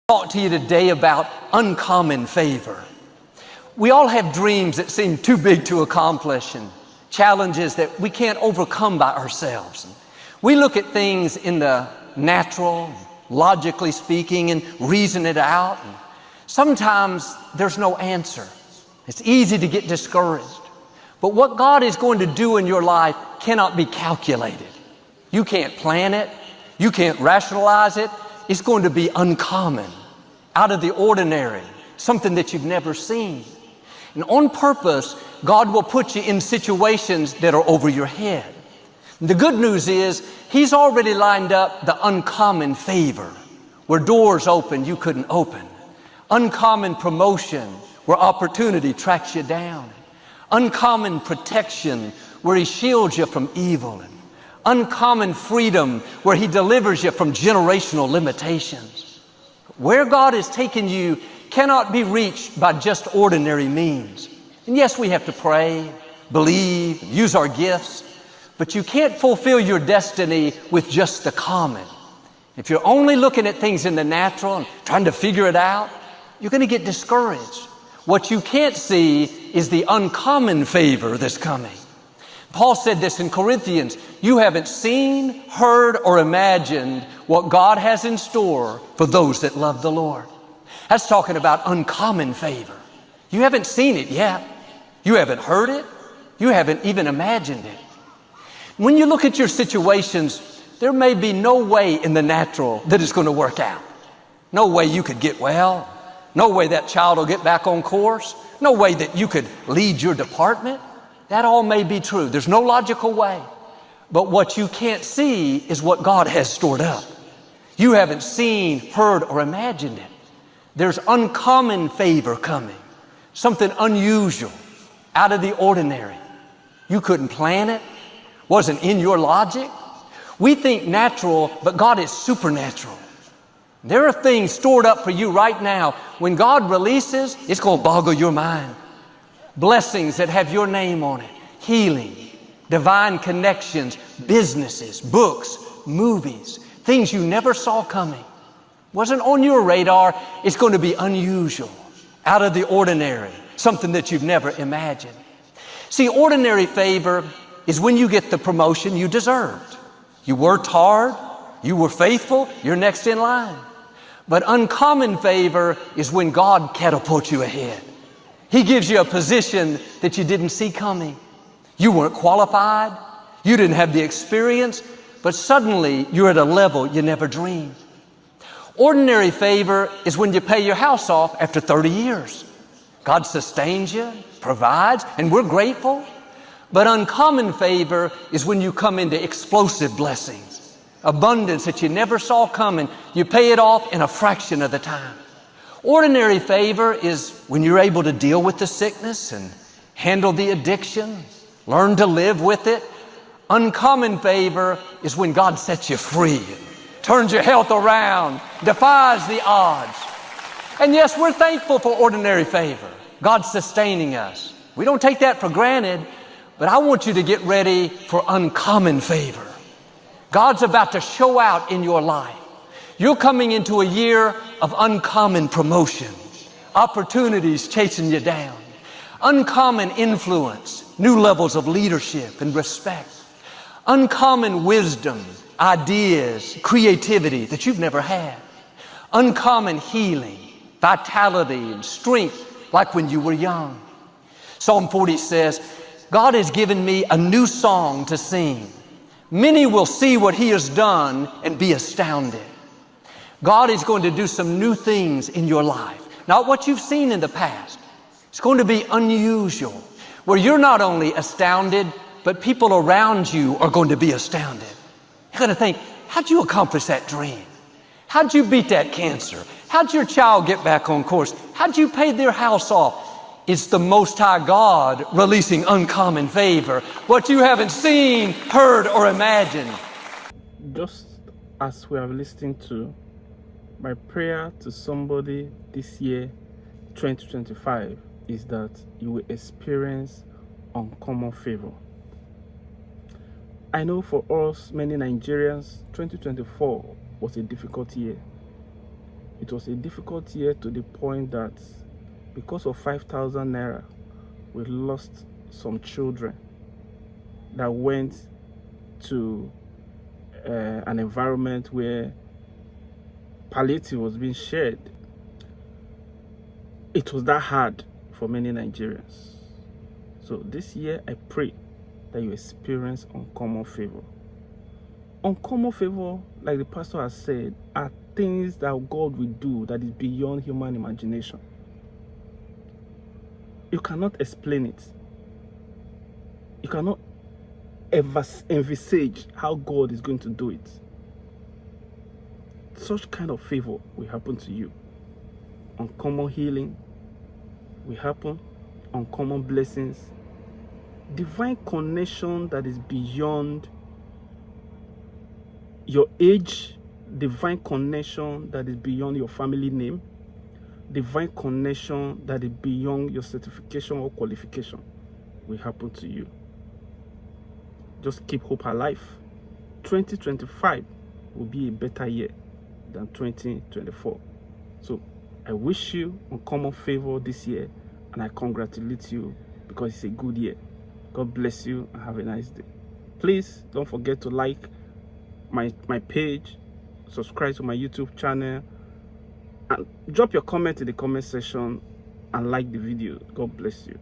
Talk to you today about uncommon favor. We all have dreams that seem too big to accomplish and challenges that we can't overcome by ourselves. We look at things in the natural, logically speaking, and reason it out. And sometimes there's no answer. It's easy to get discouraged. But what God is going to do in your life cannot be calculated. You can't plan it. You can't rationalize it. It's going to be uncommon, out of the ordinary, something that you've never seen. And on purpose, God will put you in situations that are over your head. And the good news is, He's already lined up the uncommon favor, where doors open you couldn't open. Uncommon promotion, where opportunity tracks you down. Uncommon protection, where He shields you from evil. And uncommon freedom, where He delivers you from generational limitations. Where God has taken you cannot be reached by just ordinary means. And yes, we have to pray, believe, use our gifts, but you can't fulfill your destiny with just the common. If you're only looking at things in the natural and trying to figure it out, you're going to get discouraged. What you can't see is the uncommon favor that's coming. Paul said this in Corinthians, you haven't seen, heard, or imagined what God has in store for those that love the Lord. That's talking about uncommon favor. You haven't seen it yet. You haven't heard it. You haven't even imagined it. When you look at your situations, there may be no way in the natural that it's going to work out. No way you could get well. No way that child will get back on course. No way that you could lead your department. That all may be true. There's no logical way. But what you can't see is what God has stored up. You haven't seen, heard, or imagined it. There's uncommon favor coming. Something unusual, out of the ordinary. You couldn't plan it. Wasn't in your logic. We think natural, but God is supernatural. There are things stored up for you right now. When God releases, it's going to boggle your mind. Blessings that have your name on it. Healing, divine connections, businesses, books, movies, things you never saw coming. Wasn't on your radar. It's going to be unusual, out of the ordinary, something that you've never imagined. See, ordinary favor is when you get the promotion you deserved. You worked hard, you were faithful, you're next in line. But uncommon favor is when God catapults you ahead. He gives you a position that you didn't see coming. You weren't qualified. You didn't have the experience, but suddenly you're at a level you never dreamed. Ordinary favor is when you pay your house off after 30 years. God sustains you, provides, and we're grateful. But uncommon favor is when you come into explosive blessings, abundance that you never saw coming. You pay it off in a fraction of the time. Ordinary favor is when you're able to deal with the sickness and handle the addiction, learn to live with it. Uncommon favor is when God sets you free, turns your health around, defies the odds. And yes, we're thankful for ordinary favor. God's sustaining us. We don't take that for granted, but I want you to get ready for uncommon favor. God's about to show out in your life. You're coming into a year of uncommon promotion, opportunities chasing you down, uncommon influence, new levels of leadership and respect, uncommon wisdom, ideas, creativity that you've never had, uncommon healing, vitality, and strength like when you were young. Psalm 40 says, God has given me a new song to sing. Many will see what He has done and be astounded. God is going to do some new things in your life. Not what you've seen in the past. It's going to be unusual, where you're not only astounded, but people around you are going to be astounded. You're going to think, how'd you accomplish that dream? How'd you beat that cancer? How'd your child get back on course? How'd you pay their house off? It's the Most High God releasing uncommon favor, what you haven't seen, heard, or imagined. Just as we have listened to, my prayer to somebody this year, 2025, is that you will experience uncommon favor. I know for us, many Nigerians, 2024 was a difficult year. It was a difficult year to the point that because of 5,000 naira, we lost some children that went to an environment where palliative was being shared. It was that hard for many Nigerians. So this year, I pray that you experience uncommon favor. Uncommon favor, like the pastor has said, are things that God will do that is beyond human imagination. You cannot explain it. You cannot ever envisage how God is going to do it. Such kind of favor will happen to you. Uncommon healing will happen. Uncommon blessings. Divine connection that is beyond your age. Divine connection that is beyond your family name. Divine connection that is beyond your certification or qualification will happen to you. Just keep hope alive. 2025 will be a better year than 2024. So I wish you uncommon favor this year, and I congratulate you because it's a good year. God bless you and have a nice day. Please don't forget to like my page, subscribe to my YouTube channel, and drop your comment in the comment section and like the video. God bless you.